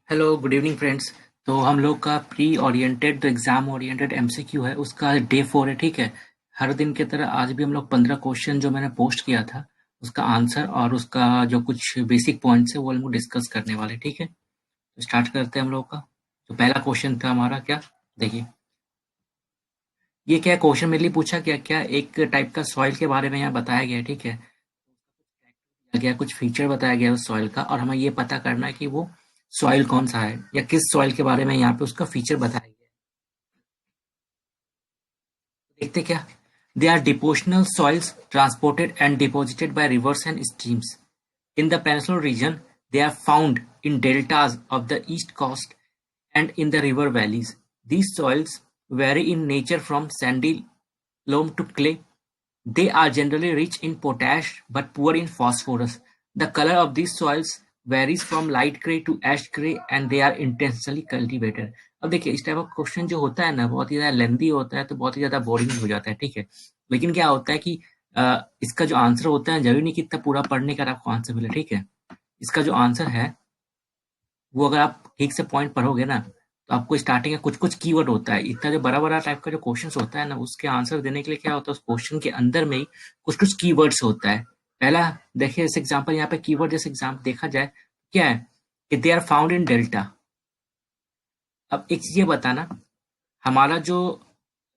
Hello good evening friends. तो हम लोग का प्री ओरिएंटेड जो एग्जाम ओरिएंटेड एमसीक्यू है उसका डे 4 है। ठीक है। हर दिन की तरह आज भी हम लोग 15 क्वेश्चन जो मैंने पोस्ट किया था उसका आंसर और उसका जो कुछ बेसिक पॉइंट्स है वो हम लोग डिस्कस करने वाले हैं। ठीक है, तो स्टार्ट करते हैं हम लोग का। तो पहला क्वेश्चन था हमारा क्या, देखिए ये क्या क्वेश्चन मेरे लिए पूछा गया, क्या एक टाइप का सॉइल के बारे में यहाँ बताया गया है। ठीक है, गया कुछ फीचर बताया गया है उस सॉइल का और हमें ये पता करना है कि वो सॉइल कौन सा है या किस सॉइल के बारे में यहाँ पे उसका फीचर बताया गया है। देखते क्या, they are depositional soils transported and deposited by rivers and streams in the peninsular region. They are found in deltas of the east coast and in the river valleys. These soils vary in nature from sandy loam to clay. They are generally rich in potash but poor in phosphorus. The color of these soils varies from light gray to ash gray and they are intentionally cultivated. अब देखिए इस type का question जो होता है ना बहुत ही ज्यादा लेंदी होता है तो बहुत ही ज्यादा बोरिंग हो जाता है। ठीक है, लेकिन क्या होता है कि इसका जो आंसर होता है जरूरी नहीं कि इतना पूरा पढ़ने का आपको आंसर मिले। ठीक है, इसका जो आंसर है वो अगर आप ठीक से पॉइंट पढ़ोगे ना तो आपको स्टार्टिंग में कुछ कुछ कीवर्ड होता है। इतना जो बड़ा बड़ा टाइप का जो क्वेश्चन होता है ना उसके आंसर देने के लिए क्या होता है उस क्वेश्चन के अंदर में ही कुछ कुछ कीवर्ड्स होता है। पहला देखिए जैसे एग्जाम्पल यहाँ पे कीवर्ड जैसे एग्जाम्पल देखा जाए क्या है कि they are found in delta. अब एक चीज ये बताना, हमारा जो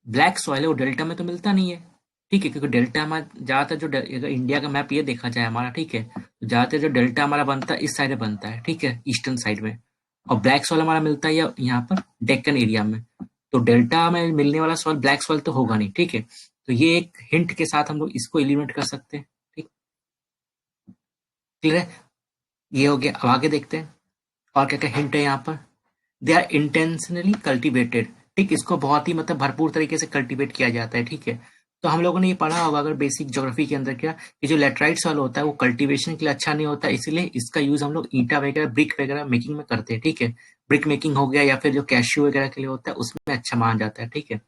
ब्लैक सॉइल है वो डेल्टा में तो मिलता नहीं है। ठीक है, क्योंकि डेल्टा हमारा ज्यादातर जो अगर इंडिया का मैप ये देखा जाए हमारा, ठीक है, तो ज्यादातर जो डेल्टा हमारा बनता है इस साइड में बनता है। ठीक है, ईस्टर्न साइड में। और ब्लैक सॉइल हमारा मिलता है यहाँ पर डेक्कन एरिया में। तो डेल्टा में मिलने वाला सॉइल ब्लैक सॉइल तो होगा नहीं। ठीक है, तो ये एक हिंट के साथ हम लोग इसको एलिमिनेट कर सकते हैं। ठीक, क्लियर है, ये हो गया। अब आगे देखते हैं और क्या क्या हिंट है यहाँ पर। They are intentionally cultivated. ठीक, इसको बहुत ही मतलब भरपूर तरीके से कल्टीवेट किया जाता है। ठीक है, तो हम लोगों ने ये पढ़ा होगा अगर बेसिक ज्योग्राफी के अंदर क्या कि जो लेटराइट सॉइल होता है वो कल्टीवेशन के लिए अच्छा नहीं होता, इसलिए इसका यूज हम लोग ईंटा वगैरह ब्रिक वगैरह मेकिंग में करते हैं। ठीक है, ब्रिक मेकिंग हो गया या फिर जो कैश्यू वगैरह के लिए होता है उसमें अच्छा माना जाता है। ठीक है,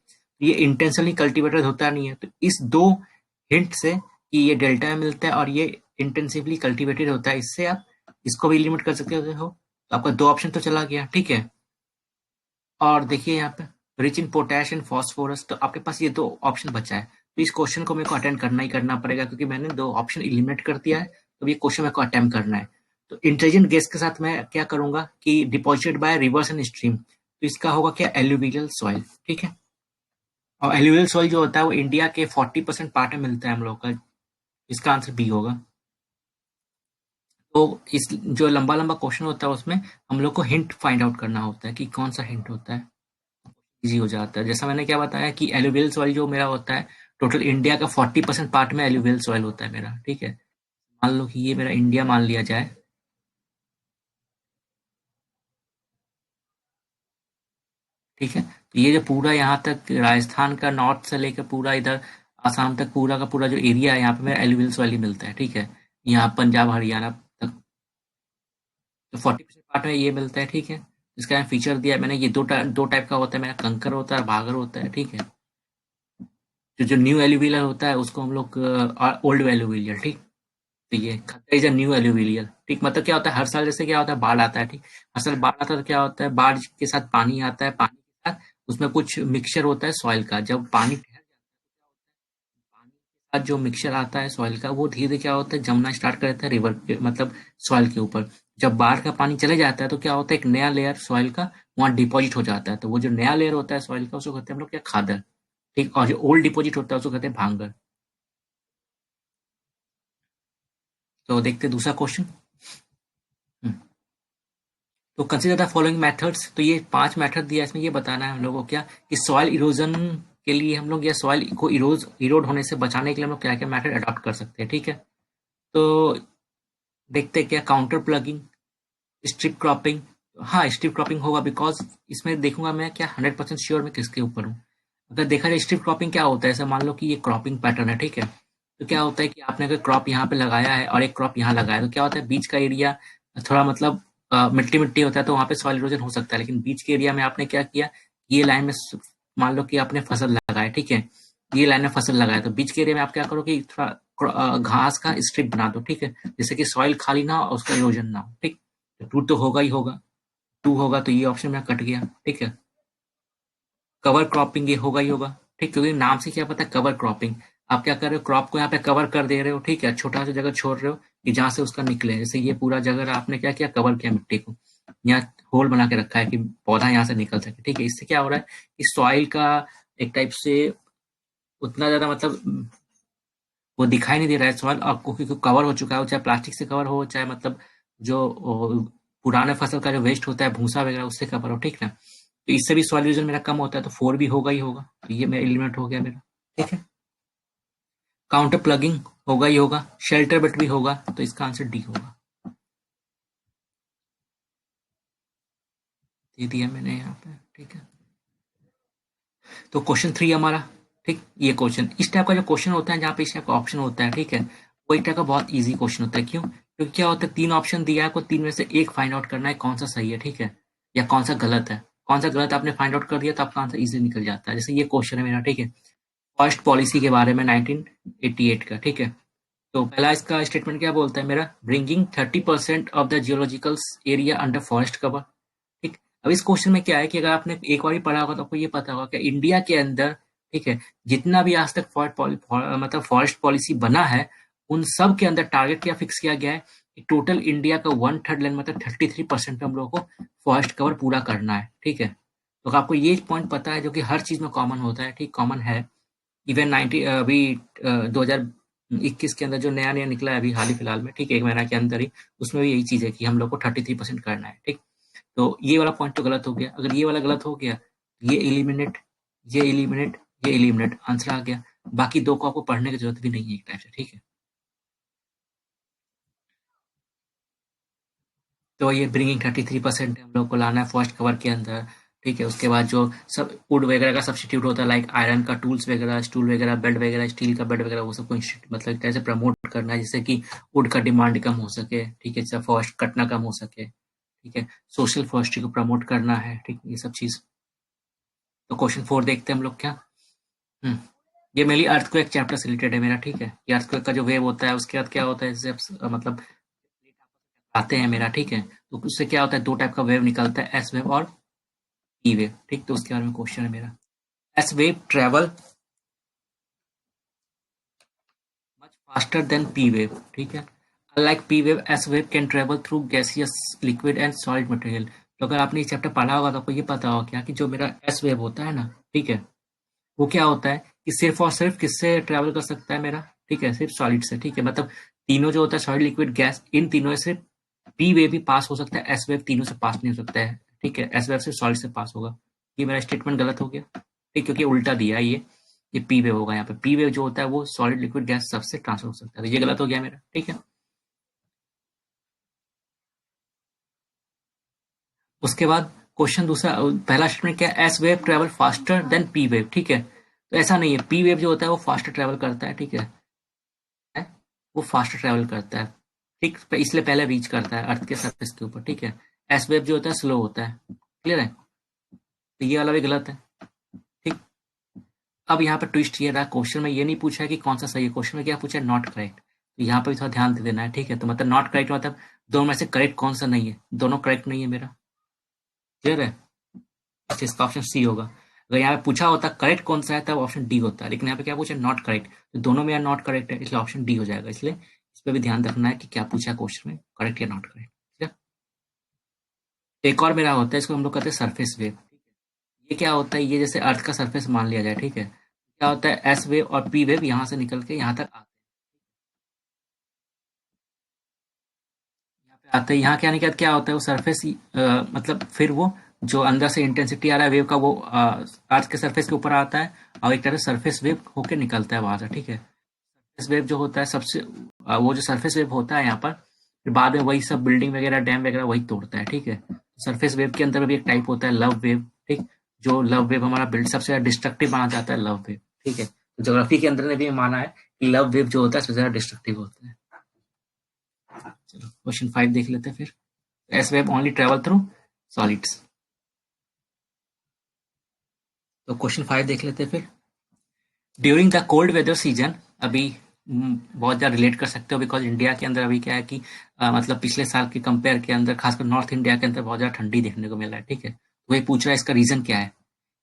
ये इंटेंशनली कल्टीवेटेड होता नहीं है। तो इस दो हिंट से कि ये डेल्टा में मिलता है और ये इंटेंसिवली कल्टीवेटेड होता है, इससे आप इसको भी लिमिट कर सकते हो। तो आपका दो ऑप्शन तो चला गया। ठीक है, और देखिए यहाँ पे rich in potash and phosphorus, तो आपके पास ये दो ऑप्शन बचा है। तो इस क्वेश्चन को मेरे को अटेंड करना ही करना पड़ेगा क्योंकि मैंने दो ऑप्शन एलिमिनेट कर दिया है। तो ये क्वेश्चन मेरे को अटेम्प्ट करना है। तो इंटेलिजेंट गेस के साथ मैं क्या करूंगा कि deposited by rivers and stream, तो इसका होगा क्या एल्यूवियल सॉइल। ठीक है, और एल्यूवियल सॉइल जो होता है वो इंडिया के 40% पार्ट में मिलता है हम लोग का। इसका आंसर बी होगा। तो इस जो लंबा लंबा क्वेश्चन होता है उसमें हम लोग को हिंट फाइंड आउट करना होता है कि कौन सा हिंट होता है, इजी हो जाता है। जैसा मैंने क्या बताया कि एलुवियल सॉइल जो मेरा होता है टोटल इंडिया का 40% पार्ट में एलुवियल सॉइल होता है मेरा। ठीक है, मान लो कि ये मेरा इंडिया मान लिया जाए। ठीक है, तो ये जो पूरा यहाँ तक राजस्थान का नॉर्थ से लेकर पूरा इधर आसाम तक पूरा का पूरा जो एरिया है यहाँ पे मेरा एलुवियल सॉइल ही मिलता है। ठीक है, यहाँ पंजाब हरियाणा तक तो 40% पार्ट में ये मिलता है। ठीक है, इसका फीचर दिया है मैंने, ये दो टाइप का होता है मेरा, कंकर होता है भागर होता है। ठीक है, जो न्यू एलुवियल होता है उसको हम लोग ओल्ड एलुवियल। ठीक, तो ये खतरा इज अ न्यू एलुवियल। ठीक, मतलब क्या होता है हर साल जैसे क्या होता है बाढ़ आता है। ठीक, हर साल बाढ़ आता है तो क्या होता है बाढ़ के साथ पानी आता है, पानी के साथ उसमें कुछ मिक्सचर होता है सॉइल का। जब पानी ठहर जाता है पानी के साथ जो मिक्सचर आता है सॉइल का वो धीरे धीरे क्या होता है जमना स्टार्ट कर देता है रिवर के मतलब सॉइल के ऊपर। जब बाढ़ का पानी चले जाता है तो क्या होता है एक नया लेयर सॉइल का वहाँ डिपॉजिट हो जाता है। तो वो जो नया लेयर होता है सॉइल का उसको कहते हैं हम लोग क्या खादर। ठीक, और जो ओल्ड डिपॉजिट होता है उसको कहते हैं भांगर। तो देखते हैं दूसरा क्वेश्चन। तो कंसीडर द फॉलोइंग मेथड्स, तो ये 5 मेथड दिया है इसमें। ये बताना है हम लोगों को क्या कि सॉइल इरोजन के लिए हम लोग या सॉइल को इरोड होने से बचाने के लिए हम लोग क्या क्या मेथड अडॉप्ट कर सकते हैं। ठीक है, तो देखते हैं क्या काउंटर प्लगिंग, स्ट्रिप क्रॉपिंग। हाँ स्ट्रिप क्रॉपिंग होगा बिकॉज इसमें देखूंगा मैं क्या 100% श्योर मैं किसके ऊपर हूँ। अगर देखा जाए स्ट्रिप क्रॉपिंग क्या होता है, ऐसा मान लो कि ये क्रॉपिंग पैटर्न है। ठीक है, तो क्या होता है कि आपने अगर क्रॉप यहाँ पे लगाया है और एक क्रॉप यहाँ लगाया है तो क्या होता है बीच का एरिया थोड़ा मतलब मिट्टी मिट्टी होता है तो वहाँ पे सॉइल इरोजन हो सकता है। लेकिन बीच के एरिया में आपने क्या किया, ये लाइन में मान लो कि आपने फसल लगाया। ठीक है, ये लाइन में फसल लगाया तो बीच के एरिया में आप क्या करो कि थोड़ा घास का स्ट्रिप बना दो। ठीक है, जिससे कि सॉइल खाली ना हो और उसका इरोजन ना हो। ठीक, टूट तो होगा ही होगा। 2 होगा तो ये ऑप्शन मेरा कट गया, ठीक है। कवर क्रॉपिंग ये होगा ही होगा, ठीक, क्योंकि नाम से क्या पता है कवर क्रॉपिंग। आप क्या कर रहे हो, क्रॉप को यहाँ पे कवर कर दे रहे हो, ठीक है, छोटा सा जगह छोड़ रहे हो कि जहाँ से उसका निकले। जैसे ये पूरा जगह आपने क्या किया, कवर किया मिट्टी को, यहाँ होल बना के रखा है कि पौधा यहाँ से निकल सके, ठीक है। इससे क्या हो रहा है कि सॉइल का एक टाइप से उतना ज्यादा मतलब वो दिखाई नहीं दे रहा है सॉइल आपको, क्योंकि कवर हो चुका है, चाहे प्लास्टिक से कवर हो, चाहे मतलब जो पुराने फसल का जो वेस्ट होता है भूसा वगैरह उससे कवर हो, ठीक है। तो इससे भी सॉइल यूजन मेरा कम होता है, तो 4 भी होगा ही होगा, तो ये मेरा एलिमेंट हो गया मेरा, ठीक है। काउंटर प्लगिंग होगा ही होगा, शेल्टर बिट भी होगा, तो इसका आंसर डी होगा। दे दिया मैंने यहाँ पे, ठीक है। तो क्वेश्चन 3 हमारा, ठीक, ये क्वेश्चन इस टाइप का जो क्वेश्चन होता है जहाँ पे इस टाइप का ऑप्शन होता है, ठीक है, वही टाइप का बहुत इजी क्वेश्चन होता है। क्यों? क्योंकि क्या होता है, 3 ऑप्शन दिया है, आपको 3 में से एक फाइंड आउट करना है कौन सा सही है, ठीक है, या कौन सा गलत है। कौन सा गलत आपने फाइंड आउट कर दिया तो आपका आंसर इजी निकल जाता है। जैसे ये क्वेश्चन है मेरा, ठीक है, फर्स्ट पॉलिसी के बारे में 1988 का, ठीक है। तो पहला इसका स्टेटमेंट क्या बोलता है मेरा, bringing 30% of the geological area under forest cover, ठीक। अब इस क्वेश्चन में क्या है कि अगर आपने एक बार ही पढ़ा होगा तो आपको ये पता होगा कि इंडिया के अंदर, ठीक है, जितना भी आज तक मतलब फॉरेस्ट पॉलिसी बना है, उन सब के अंदर टारगेट क्या फिक्स किया गया है कि टोटल इंडिया का 1/3 लैंड मतलब 33% पे हम लोगों को फॉरेस्ट कवर पूरा करना है, ठीक है। तो आपको ये पॉइंट पता है जो कि हर चीज में कॉमन होता है, ठीक, कॉमन है। इवन 90 अभी 2021 के अंदर जो नया नया निकला है अभी हाल ही फिलहाल में, ठीक है, 1 महीना के अंदर ही, उसमें भी यही चीज है कि हम लोग को 33% करना है, ठीक। तो ये वाला पॉइंट तो गलत हो गया। अगर ये वाला गलत हो गया, ये एलिमिनेट, ये एलिमिनेट, ये एलिमिनेट, आंसर आ गया। बाकी दो को आपको पढ़ने की जरूरत भी नहीं है एक टाइप से, ठीक है। तो ये ब्रिंगिंग 33% हम लोग को लाना है फर्स्ट कवर के अंदर, ठीक है। उसके बाद जो सब वुड वगैरह का सब्सिट्यूट होता है, लाइक आयरन का टूल्स वगैरह, स्टूल वगैरह, बेड वगैरह, स्टील का बेड वगैरह, वो सबको मतलब कैसे प्रमोट करना है जिससे कि वुड का डिमांड कम हो सके, ठीक है, जैसे फॉरेस्ट कटना कम हो सके, ठीक है। सोशल फॉरेस्ट्री को प्रमोट करना है, ठीक, ये सब चीज। तो क्वेश्चन 4 देखते हैं हम लोग क्या। हम्म, ये मेनली अर्थक्वेक चैप्टर से रिलेटेड है मेरा, ठीक है। ये अर्थक्वेक का जो वेव होता है उसके बाद क्या होता है, जैसे मतलब आते हैं मेरा, ठीक है, तो उससे क्या होता है, दो टाइप का वेव निकलता है, एस वेव और पी वेव, ठीक। तो उसके बारे में क्वेश्चन है मेरा। S wave travel much faster than P wave, ठीक है। Unlike P wave, S wave can travel through gaseous, liquid and solid material. तो अगर आपने ये चैप्टर पढ़ा होगा तो आपको ये पता होगा क्या कि जो मेरा एस वेव होता है ना, ठीक है, वो क्या होता है कि सिर्फ और सिर्फ किससे ट्रैवल कर सकता है मेरा, ठीक है, सिर्फ सॉलिड से, ठीक है। मतलब तीनों जो होता है सॉलिड लिक्विड गैस, इन तीनों से पी वेव भी पास हो सकता है, एस वेव तीनों से पास नहीं हो सकता है, ठीक है। एस वेव सिर्फ सॉलिड से पास होगा। ये मेरा स्टेटमेंट गलत हो गया, ठीक, क्योंकि उल्टा दिया है ये पी वेव होगा यहाँ पे। पी वेव जो होता है वो सॉलिड लिक्विड गैस सबसे ट्रांसफर हो सकता है, तो ये गलत हो गया मेरा, ठीक है। उसके बाद क्वेश्चन दूसरा, पहला स्टेटमेंट क्या है, S wave travel faster than P wave, ठीक है। तो ऐसा नहीं है, पी वेव जो होता है वो फास्टर ट्रेवल करता है, ठीक है, वो फास्ट ट्रैवल करता है, ठीक, इसलिए पहले रीच करता है अर्थ के सरफेस के ऊपर, ठीक है। एस वेव जो होता है स्लो होता है, क्लियर है, तो ये वाला भी गलत है, ठीक। अब यहाँ पे ट्विस्ट ये रहा, क्वेश्चन में ये नहीं पूछा है कि कौन सा सही है, क्वेश्चन में क्या पूछा है, नॉट करेक्ट। तो यहाँ पे भी थोड़ा ध्यान दे देना है, ठीक है। तो मतलब नॉट करेक्ट मतलब दोनों में से करेक्ट कौन सा नहीं है, दोनों करेक्ट नहीं है मेरा, क्लियर है। अच्छा, इसका ऑप्शन सी होगा। अगर यहाँ पे पूछा होता करेक्ट कौन सा है तब ऑप्शन डी होता है, लेकिन यहाँ पे क्या पूछा, नॉट करेक्ट, तो दोनों में यार नॉट करेक्ट है, इसलिए ऑप्शन डी हो जाएगा। इसलिए इस पर भी ध्यान रखना है कि क्या पूछा है क्वेश्चन में, करेक्ट या नॉट करेक्ट, ठीक है। एक और मेरा होता है, इसको हम लोग कहते हैं सरफेस वेव। ये क्या होता है, ये जैसे अर्थ का सरफेस मान लिया जाए, ठीक है, क्या होता है, एस वेव और पी वेव यहाँ से निकल के यहाँ तक आते हैं। यहाँ के आने के बाद क्या होता है, वो सरफेस मतलब फिर वो जो अंदर से इंटेंसिटी आ रहा है वेव का, वो अर्थ के सरफेस के ऊपर आता है और एक तरह से सरफेस वेव होके निकलता है वहां से, ठीक है। सरफेस वेव जो होता है सबसे वो जो सरफेस वेव होता है यहाँ पर, फिर बाद में वही सब बिल्डिंग वगैरह डैम वगैरह वही तोड़ता है, ठीक है। सरफेस वेव के अंदर भी एक टाइप होता है लव वेव, ठीक। जो लव वेव हमारा बिल्ड सबसे ज्यादा डिस्ट्रक्टिव माना जाता है लव वेव, ठीक है। तो ज्योग्राफी के अंदर ने भी माना है कि लव वेव जो होता है सबसे ज्यादा डिस्ट्रक्टिव होता है। चलो क्वेश्चन 5 देख लेते हैं फिर। S wave only travel through solids. तो क्वेश्चन 5 देख लेते हैं फिर। During the cold weather season, अभी बहुत ज़्यादा रिलेट कर सकते हो, बिकॉज इंडिया के अंदर अभी क्या है कि मतलब पिछले साल के कंपेयर के अंदर खासकर नॉर्थ इंडिया के अंदर बहुत ज़्यादा ठंडी देखने को मिल रहा है। ठीक है, तो ये पूछ रहा है इसका रीज़न क्या है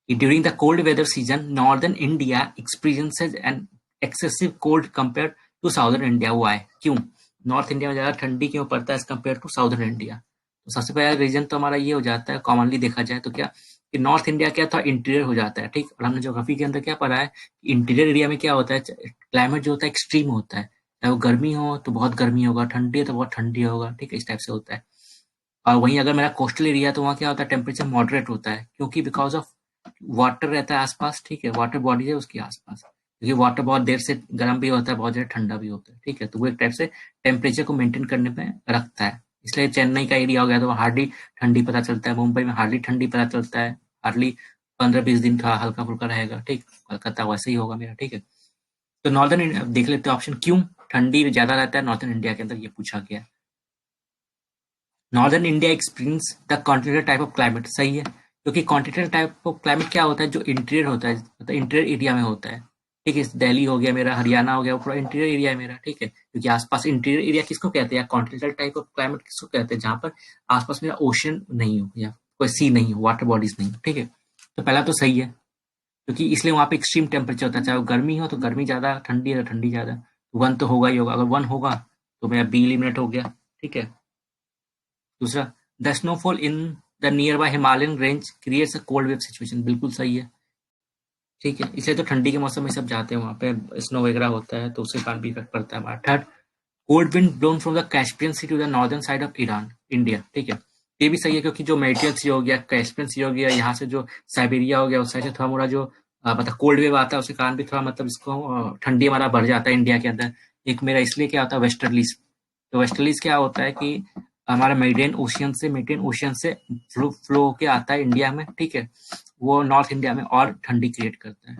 कि during the cold weather season northern India experiences an excessive cold compare to southern India. वो आए क्यों, नॉर्थ इंडिया में ज़्यादा ठंडी क्यों पड़ता है as compare to southern India. तो सबसे पहला रीजन तो हमारा ये हो जाता है, कॉमनली देखा जाए तो क्या कि नॉर्थ इंडिया क्या था, इंटीरियर हो जाता है। ठीक, और हमने ज्योग्राफी के अंदर क्या पढ़ा है कि इंटीरियर एरिया में क्या होता है, क्लाइमेट जो होता है एक्सट्रीम होता है। चाहे वो गर्मी हो तो बहुत गर्मी होगा, ठंडी है तो बहुत ठंडी होगा। ठीक है, इस टाइप से होता है। और वहीं अगर मेरा कोस्टल एरिया है तो वहाँ क्या होता है, टेम्परेचर मॉडरेट होता है, क्योंकि बिकॉज ऑफ वाटर रहता है आसपास। ठीक है, वाटर बॉडी है उसके आसपास, क्योंकि वाटर बहुत देर से गर्म भी होता है, बहुत देर ठंडा भी होता है। ठीक है, तो वो एक टाइप से टेम्परेचर को मेंटेन करने में रखता है। इसलिए चेन्नई का एरिया हो गया तो हार्डली ठंडी पता चलता है, मुंबई में हार्डली ठंडी पता चलता है, हार्डली 15-20 दिन का हल्का फुल्का रहेगा। ठीक, कलकत्ता वैसे ही होगा मेरा। ठीक है, तो नॉर्दर्न इंडिया देख लेते हैं ऑप्शन, क्यों ठंडी ज्यादा रहता है नॉर्दर्न इंडिया के अंदर, ये पूछा गया है। Northern India experience the continental type of climate, सही है, क्योंकि कॉन्टिनेंटल टाइप ऑफ क्लाइमेट क्या होता है, जो इंटीरियर होता है, मतलब इंटीरियर एरिया में होता है। ठीक है, दिल्ली हो गया मेरा, हरियाणा हो गया, वो पूरा इंटीरियर एरिया है मेरा। ठीक है, क्योंकि आसपास इंटीरियर एरिया किसको कहते हैं, कॉन्टिनेंटल टाइप ऑफ क्लाइमेट किसको कहते हैं, जहाँ पर आसपास मेरा ओशन नहीं हो या कोई सी नहीं हो, वाटर बॉडीज नहीं हो। ठीक है, तो पहला तो सही है, क्योंकि इसलिए वहाँ पे एक्सट्रीम टेम्परेचर होता है, चाहे वो गर्मी हो तो गर्मी ज्यादा, ठंडी है तो ठंडी ज्यादा। वन तो होगा ही होगा, अगर वन होगा तो मेरा बी एलिमिनेट हो गया। ठीक है, दूसरा, the snowfall in the near by Himalayan range creates a cold wave situation, बिल्कुल सही है। ठीक है, इसलिए तो ठंडी के मौसम में सब जाते हैं वहाँ पे, स्नो वगैरह होता है तो उससे काफी इफेक्ट पड़ता है हमारा। Third, cold wind blown from the Caspian Sea to the northern side of Iran India. ठीक है, ये भी सही है, क्योंकि जो मेडिटेरियन सी हो गया, कैस्पियन सी हो गया, यहाँ से जो साइबेरिया हो गया, उस साइड से थोड़ा मोड़ा जो मतलब कोल्ड वेव आता है, उसके कारण भी थोड़ा मतलब इसको ठंडी हमारा बढ़ जाता है इंडिया के अंदर। एक मेरा इसलिए क्या होता है, वेस्टर्लीज। तो वेस्टर्लीज क्या होता है कि हमारा मेडिटेरियन ओशियन से फ्लो होके आता है इंडिया में। ठीक है, वो नॉर्थ इंडिया में और ठंडी क्रिएट करता है।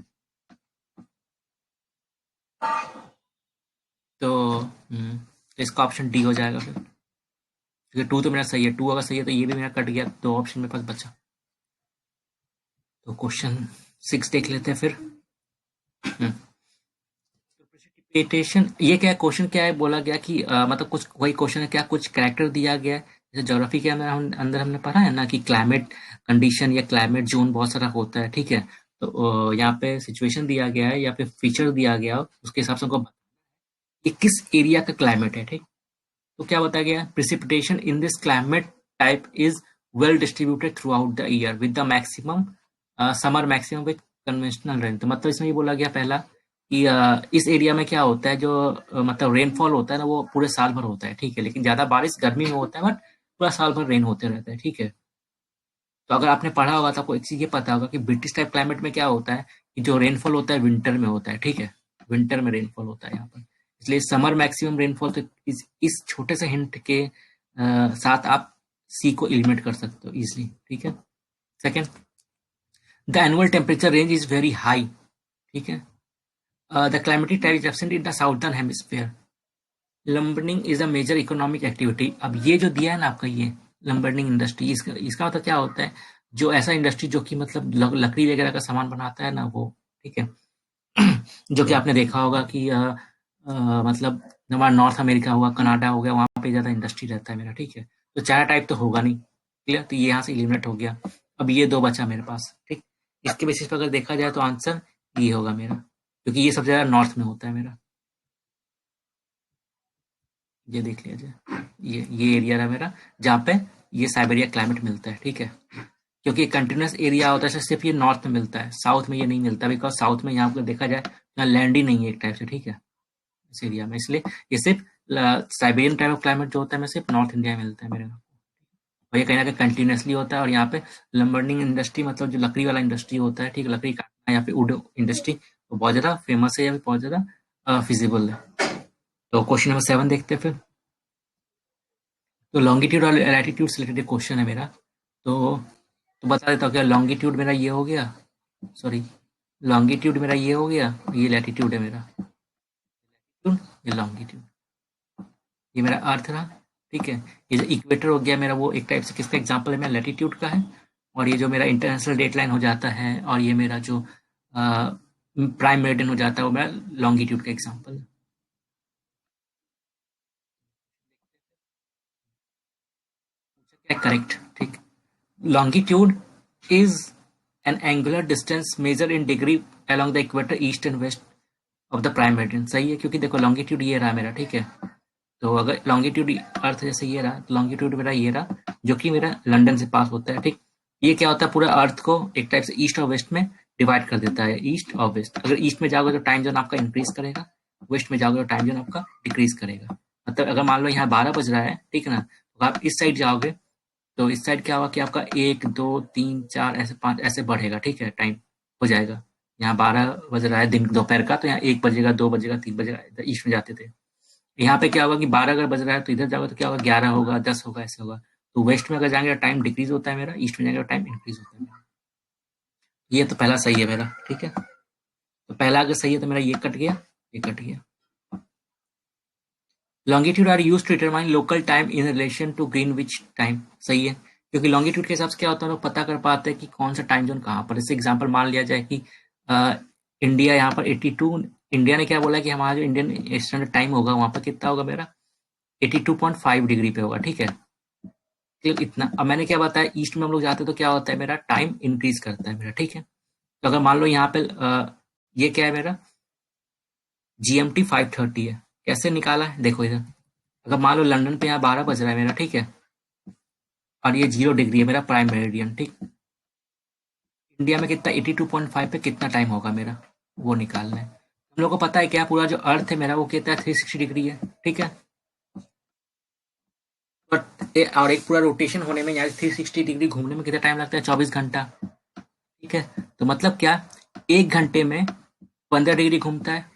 तो तो इसका ऑप्शन डी हो जाएगा फिर, क्योंकि टू तो मेरा सही है, टू अगर सही है तो ये भी मेरा कट गया, दो ऑप्शन मेरे पास बचा। तो क्वेश्चन 6 देख लेते हैं फिर। प्रेसिपिटेशन, ये क्या क्वेश्चन क्या है, बोला गया कि मतलब कुछ वही क्वेश्चन है क्या, कुछ कैरेक्टर दिया गया है, जैसे ज्योग्राफी के अंदर हमने पढ़ा है ना कि क्लाइमेट कंडीशन या क्लाइमेट जोन बहुत सारा होता है। ठीक है, तो यहाँ पे सिचुएशन दिया गया है या फिर फीचर दिया गया हो, उसके हिसाब से हमको कि किस एरिया का क्लाइमेट है। ठीक, तो क्या बताया गया, precipitation in this climate type is well distributed through out the year with the maximum summer maximum with conventional rain. तो मतलब इसमें ये बोला गया पहला कि इस एरिया में क्या होता है, जो मतलब रेनफॉल होता है ना, वो पूरे साल भर होता है। ठीक है, लेकिन ज्यादा बारिश गर्मी में होता है, बट पूरा साल भर रेन होते रहता है। ठीक है, तो अगर आपने पढ़ा होगा तो आपको एक चीज ये पता होगा कि ब्रिटिश टाइप क्लाइमेट में क्या होता है कि जो रेनफॉल होता है विंटर में होता है। ठीक है, विंटर में रेनफॉल होता है यहाँ पर, इसलिए समर मैक्सिमम रेनफॉल। तो इस छोटे से हिंट के साथ आप सी को एलिमिनेट कर सकते हो इजिली। ठीक है, second, the annual temperature range is very high. ठीक है, the climatic type is absent in the southern hemisphere. Lumbering is a major economic activity. अब ये जो दिया है ना आपका, ये लंबरिंग इंडस्ट्री, इसका मतलब क्या होता है, जो ऐसा इंडस्ट्री जो कि मतलब लकड़ी वगैरह का सामान बनाता है ना वो। ठीक है, जो कि आपने देखा होगा कि मतलब हमारा नॉर्थ अमेरिका हुआ, कनाडा हो गया, वहाँ पे ज़्यादा इंडस्ट्री रहता है मेरा। ठीक है, तो चारा टाइप तो होगा नहीं, क्लियर, तो ये यहाँ से एलिमिनेट हो गया। अब ये दो बचा मेरे पास। ठीक, इसके बेसिस पर अगर देखा जाए तो आंसर ये होगा मेरा, क्योंकि ये सबसे ज़्यादा नॉर्थ में होता है मेरा। ये देख लिया जाए, ये एरिया रहा मेरा जहाँ पे ये साइबेरिया क्लाइमेट मिलता है। ठीक है, क्योंकि कंटिन्यूस एरिया होता है, सिर्फ ये नॉर्थ में मिलता है, साउथ में ये नहीं मिलता, बिकॉज साउथ में यहाँ पर देखा जाए यहाँ लैंड ही नहीं है एक टाइप से। ठीक है, इस एरिया में, इसलिए ये सिर्फ साइबेरियन टाइप ऑफ क्लाइमेट जो होता है मैं सिर्फ नॉर्थ इंडिया में मिलता है मेरे यहाँ। और ये कहीं ना कहीं कंटिन्यूसली होता है, और यहाँ पे लंबर्निंग इंडस्ट्री मतलब जो लकड़ी वाला इंडस्ट्री होता है, ठीक, लकड़ी काटना या फिर वुड इंडस्ट्री, वो बहुत ज्यादा फेमस है या फिर बहुत ज्यादा फिजिबल है। तो क्वेश्चन नंबर 7 देखते हैं फिर। तो लॉन्गिट्यूड और लैटिट्यूड से रिलेटेड क्वेश्चन है मेरा। तो बता देता हूँ क्या, लॉन्गिट्यूड मेरा ये हो गया, सॉरी, लॉन्गिट्यूड मेरा ये हो गया, ये लैटिट्यूड है मेरा, ये लॉन्गिट्यूड, ये मेरा अर्थ रहा। ठीक है, ये जो इक्वेटर हो गया मेरा, वो एक टाइप से किसका एग्जांपल है, मेरा लैटिट्यूड का है। और ये जो मेरा इंटरनेशनल डेट लाइन हो जाता है, और ये मेरा जो प्राइम मेरिडियन हो जाता है, वो मेरा लॉन्गिट्यूड का एग्जांपल है। करेक्ट, ठीक। Longitude is an angular distance measure in degree along the equator east and west of the prime meridian. सही है, क्योंकि देखो लॉन्गिट्यूड ये रहा मेरा, ठीक है। तो अगर लॉन्गिट्यूड अर्थ जैसे ये रहा, तो लॉन्गिट्यूड मेरा ये रहा, जो कि मेरा लंदन से पास होता है, ठीक। ये क्या होता है, पूरा अर्थ को एक टाइप से ईस्ट और वेस्ट में डिवाइड कर देता है, ईस्ट और वेस्ट। अगर ईस्ट में जाओगे तो टाइम जोन आपका इंक्रीज करेगा, वेस्ट में जाओगे तो टाइम जोन आपका डिक्रीज करेगा। मतलब अगर मान लो यहाँ 12 बज रहा है, ठीक है ना, तो आप इस साइड जाओगे तो इस साइड क्या होगा कि आपका 1 2 3 4 ऐसे 5 ऐसे बढ़ेगा, ठीक है, टाइम हो जाएगा। यहाँ 12 बज रहा है दिन दोपहर का, तो यहाँ 1 बजेगा, 2 बजेगा, 3 बजेगा, इधर ईस्ट में जाते थे। यहाँ पे क्या होगा कि 12 अगर बज रहा है तो इधर जाओगे तो क्या होगा, 11 होगा, 10 होगा, ऐसे होगा। तो वेस्ट में अगर जाएंगे तो टाइम डिक्रीज होता है मेरा, ईस्ट में जाएंगे तो टाइम इंक्रीज होता है मेरा। ये तो पहला सही है मेरा, ठीक है। तो पहला अगर सही है तो मेरा ये कट गया, ये कट गया। Longitude are use to determine local time in relation to Greenwich time. सही है, क्योंकि लॉन्गिट्यूड के हिसाब से क्या होता है, लोग पता कर पाते हैं कि कौन सा टाइम जोन कहाँ पर। जैसे एग्जांपल मान लिया जाए कि इंडिया यहाँ पर 82, इंडिया ने क्या बोला कि हमारा जो इंडियन स्टैंडर्ड टाइम होगा वहाँ पर कितना होगा मेरा, 82.5 डिग्री पे होगा, ठीक है। तो इतना, अब मैंने क्या बताया, ईस्ट में हम लोग जाते हैं तो क्या होता है, मेरा टाइम इंक्रीज करता है मेरा, ठीक है। तो अगर मान लो यहाँ पे ये क्या है मेरा, GMT 5:30 है। कैसे निकाला है, देखो इधर। अगर मान लो लंदन पे यहाँ 12 बज रहा है मेरा, ठीक है, और ये 0 डिग्री है मेरा प्राइम मेरिडियन, ठीक। इंडिया में कितना, 82.5 पे कितना टाइम होगा मेरा, वो निकालना है। हम लोग को पता है क्या, पूरा जो अर्थ है मेरा वो कितना है, 360 डिग्री है, ठीक है। और एक पूरा रोटेशन होने में, यहाँ 360 डिग्री घूमने में कितना टाइम लगता है, 24 घंटा, ठीक है। तो मतलब क्या, 1 घंटे में 15 डिग्री घूमता है।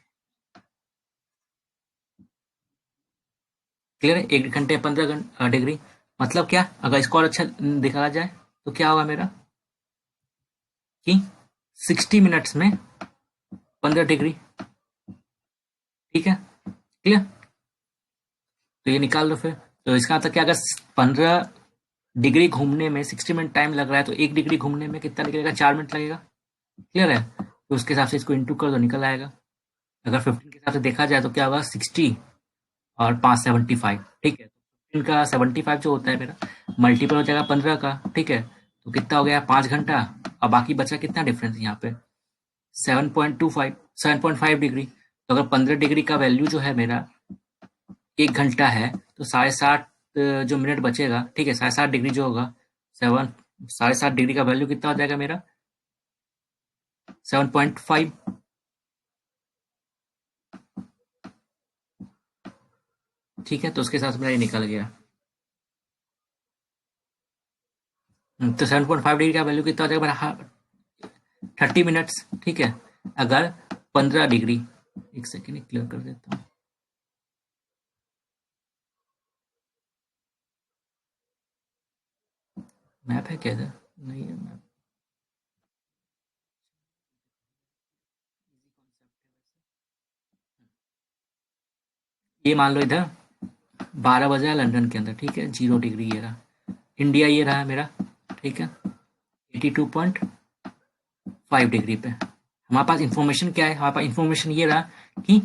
क्लियर है, 1 घंटे 15 डिग्री। मतलब क्या, अगर इसको और अच्छा दिखाया जाए तो क्या होगा मेरा, कि 60 मिनट्स में 15 डिग्री, ठीक है, क्लियर। तो ये निकाल लो फिर। तो इसका मतलब क्या, अगर 15 डिग्री घूमने में 60 मिनट टाइम लग रहा है, तो 1 डिग्री घूमने में कितना लगेगा, 4 मिनट लगेगा। क्लियर है, तो उसके हिसाब से इसको इंटू कर दो, निकल आएगा। अगर 15 के हिसाब से देखा जाए तो क्या होगा, 60 और 5 75, ठीक है। 15 का 75 जो होता है मेरा, मल्टीपल हो जाएगा 15 का, ठीक है। तो कितना हो गया, 5 घंटा। और बाकी बचा कितना डिफरेंस यहाँ पे, 7.25, 7.5 डिग्री। तो अगर 15 डिग्री का वैल्यू जो है मेरा 1 घंटा है, तो 7.5 जो मिनट बचेगा, ठीक है, 7.5 डिग्री जो होगा, 7.5 डिग्री का वैल्यू कितना हो जाएगा मेरा, 7.5, ठीक है। तो उसके साथ मेरा ये निकल गया। तो 7.5 डिग्री का वैल्यू कितना हो जाएगा मेरा, 30 मिनट्स, ठीक है। अगर 15 डिग्री, एक सेकेंड क्लियर कर देता हूँ। मैप है क्या इधर, नहीं है मैप। ये मान लो इधर 12 बजा है लंदन के अंदर, ठीक है, 0 डिग्री ये रहा। इंडिया ये रहा मेरा, ठीक है, 82.5 डिग्री पे। हमारे पास इंफॉर्मेशन क्या है, हमारे पास इंफॉर्मेशन ये रहा कि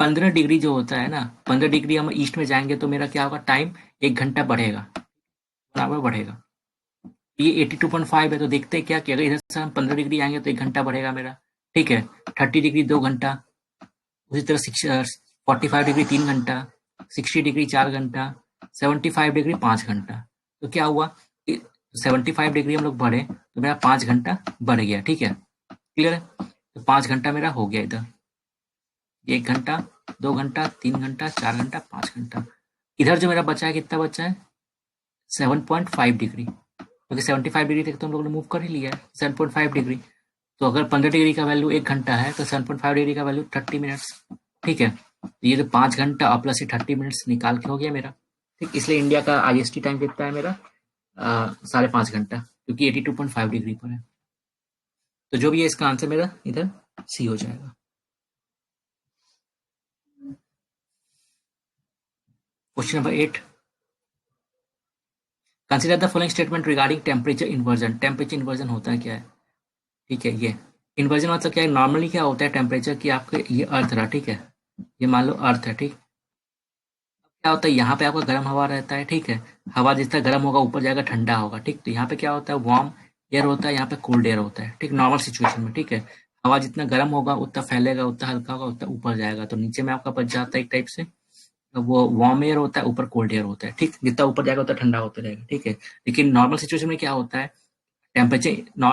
15 डिग्री जो होता है ना, 15 डिग्री हम ईस्ट में जाएंगे तो मेरा क्या होगा, टाइम 1 घंटा बढ़ेगा, बराबर बढ़ेगा। ये 82.5 है, तो देखते हैं क्या कि अगर इधर से हम 15 डिग्री आएंगे तो 1 घंटा बढ़ेगा मेरा, ठीक है। 30 डिग्री 2 घंटा, उसी तरह 45 डिग्री 3 घंटा, 60 डिग्री 4 घंटा, 75 डिग्री 5 घंटा। तो क्या हुआ, 75 डिग्री हम लोग बढ़े तो मेरा 5 घंटा बढ़ गया, ठीक है, क्लियर है। तो 5 घंटा मेरा हो गया इधर, 1 घंटा, 2 घंटा, 3 घंटा, 4 घंटा, 5 घंटा। इधर जो मेरा बचा है, कितना बचा है, 7.5 डिग्री, क्योंकि 75 डिग्री तक तो हम लोग ने मूव कर ही लिया है, 7.5 डिग्री। तो अगर 15 डिग्री का वैल्यू 1 घंटा है, तो 7.5 डिग्री का वैल्यू 30 मिनट्स, ठीक है। तो ये जो 5 घंटा और प्लस ये 30 मिनट्स निकाल के हो गया मेरा, ठीक। इसलिए इंडिया का IST टाइम कितना है मेरा, 5.5 घंटा, क्योंकि 82.5 डिग्री पर है। तो जो भी है इसका आंसर मेरा इधर सी हो जाएगा। Question number 8, consider the following statement regarding temperature inversion. Temperature inversion होता है क्या है, ठीक है। ये इन्वर्जन मतलब क्या है, नॉर्मली क्या होता है टेम्परेचर की, आपके ये अर्थ रहा, ठीक है, ये मान लो अर्थ है, ठीक। क्या होता है, यहाँ पे आपका गर्म हवा रहता है, ठीक है। हवा जितना गर्म होगा ऊपर जाएगा ठंडा होगा, ठीक। तो यहाँ पे क्या होता है, वार्म एयर होता है, यहाँ पे कोल्ड एयर होता है, ठीक, नॉर्मल सिचुएशन में, ठीक है। हवा जितना गर्म होगा उतना फैलेगा, उतना हल्का होगा, उतना ऊपर जाएगा, तो नीचे में आपका बच जाता है एक टाइप से। तो वो वार्म एयर होता है, ऊपर कोल्ड एयर होता है, ठीक। जितना ऊपर जाएगा उतना ठंडा होता रहेगा, ठीक है। लेकिन नॉर्मल सिचुएशन में क्या होता है, टेम्परेचर,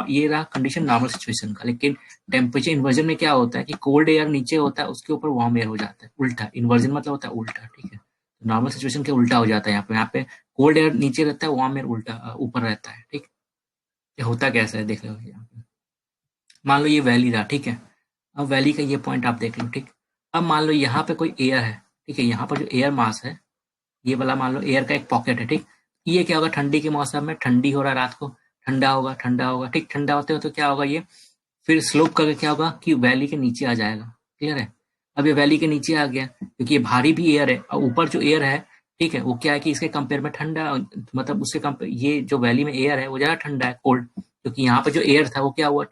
ये रहा कंडीशन नॉर्मल सिचुएशन का। लेकिन टेम्परेचर इन्वर्जन में क्या होता है कि कोल्ड एयर नीचे होता है, उसके ऊपर वार्म एयर हो जाता है, उल्टा। इन्वर्जन मतलब होता है उल्टा, ठीक है। नॉर्मल सिचुएशन के उल्टा हो जाता है, यहाँ पे कोल्ड एयर नीचे रहता है, वार्म एयर उल्टा ऊपर रहता है, ठीक। ये होता कैसा है देख लो यहाँ पे। मान लो ये वैली रहा, ठीक है। अब वैली का ये पॉइंट आप देख लो, ठीक। अब मान लो यहाँ पे कोई एयर है, ठीक है। यहाँ पर जो एयर मास है, ये वाला मान लो एयर का एक पॉकेट है, ठीक। ये क्या होगा, ठंडी के मौसम में ठंडी हो रहा है रात को, ठंडा होगा, ठंडा होगा, ठीक। ठंडा होते हो तो क्या होगा, ये फिर स्लोप करके क्या होगा कि वैली के नीचे आ जाएगा, क्लियर है। अब ये वैली के नीचे आ गया क्योंकि ये भारी भी एयर है, और ऊपर जो एयर है, ठीक है, वो क्या है कि इसके कंपेयर में ठंडा, मतलब उसके कंपेयर ये जो वैली में एयर है वो ज्यादा ठंडा है, कोल्ड। क्योंकि यहाँ पे जो एयर था वो क्या हुआ,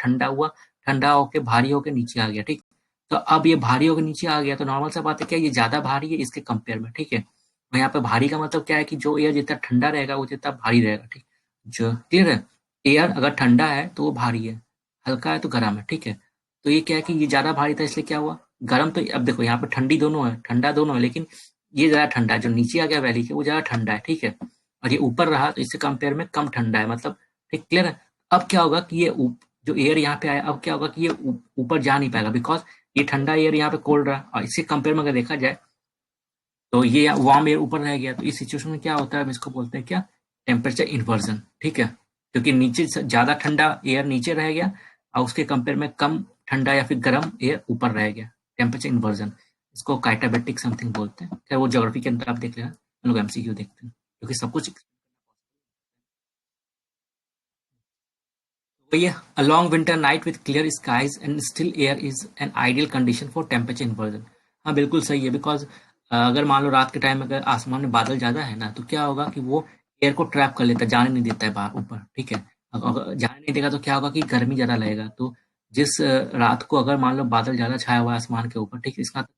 ठंडा होके भारी होके नीचे आ गया, ठीक। तो अब ये भारी होके नीचे आ गया, तो नॉर्मल सा बात है क्या, ये ज्यादा भारी है इसके कंपेयर में, ठीक है। और यहाँ पे भारी का मतलब क्या है कि जो एयर जितना ठंडा रहेगा वो जितना भारी रहेगा, ठीक। जो क्लियर है, एयर अगर ठंडा है तो वो भारी है, हल्का है तो गर्म है, ठीक है। तो ये क्या है कि ये ज्यादा भारी था इसलिए क्या हुआ, गर्म। तो अब देखो यहाँ पे ठंडी दोनों है, ठंडा दोनों है, लेकिन ये ज्यादा ठंडा है, जो नीचे आ गया वैली के वो ज्यादा ठंडा है, ठीक है। और ये ऊपर रहा तो इससे कंपेयर में कम ठंडा है, मतलब, ठीक, क्लियर है। अब क्या होगा कि जो एयर यहाँ पे आया, अब क्या होगा कि ये ऊपर जा नहीं पाएगा, बिकॉज ये ठंडा एयर यहाँ पे कोल्ड रहा, और इससे कंपेयर में अगर देखा जाए तो ये वार्म एयर ऊपर रह गया। तो इस सिचुएशन में क्या होता है, हम इसको बोलते हैं क्या, टेम्परेचर इन्वर्जन, ठीक है। क्योंकि नीचे ज्यादा ठंडा एयर नीचे रह गया, और उसके कंपेयर में कम ठंडा या फिर गर्म एयर ऊपर रह गया, टेम्परेचर इन्वर्जन। इसको काइटाबेटिक समथिंग बोलते हैं, खैर वो ज्योग्राफी के अंदर आप देख लेना, हम लोग एमसीक्यू देखते हैं क्योंकि सब कुछ वही है। A long winter night with clear skies and still air is an ideal condition for temperature inversion. हाँ बिल्कुल सही है, बिकॉज अगर मान लो रात के टाइम में अगर आसमान में बादल ज्यादा है ना, तो क्या होगा कि वो एयर को ट्रैप कर लेता है, जाने नहीं देता है बाहर ऊपर, ठीक है। अगर जाने नहीं देगा तो क्या होगा कि गर्मी ज्यादा लगेगा। तो जिस रात को अगर मान लो बादल ज्यादा छाया हुआ है आसमान के ऊपर, ठीक है, इसका मतलब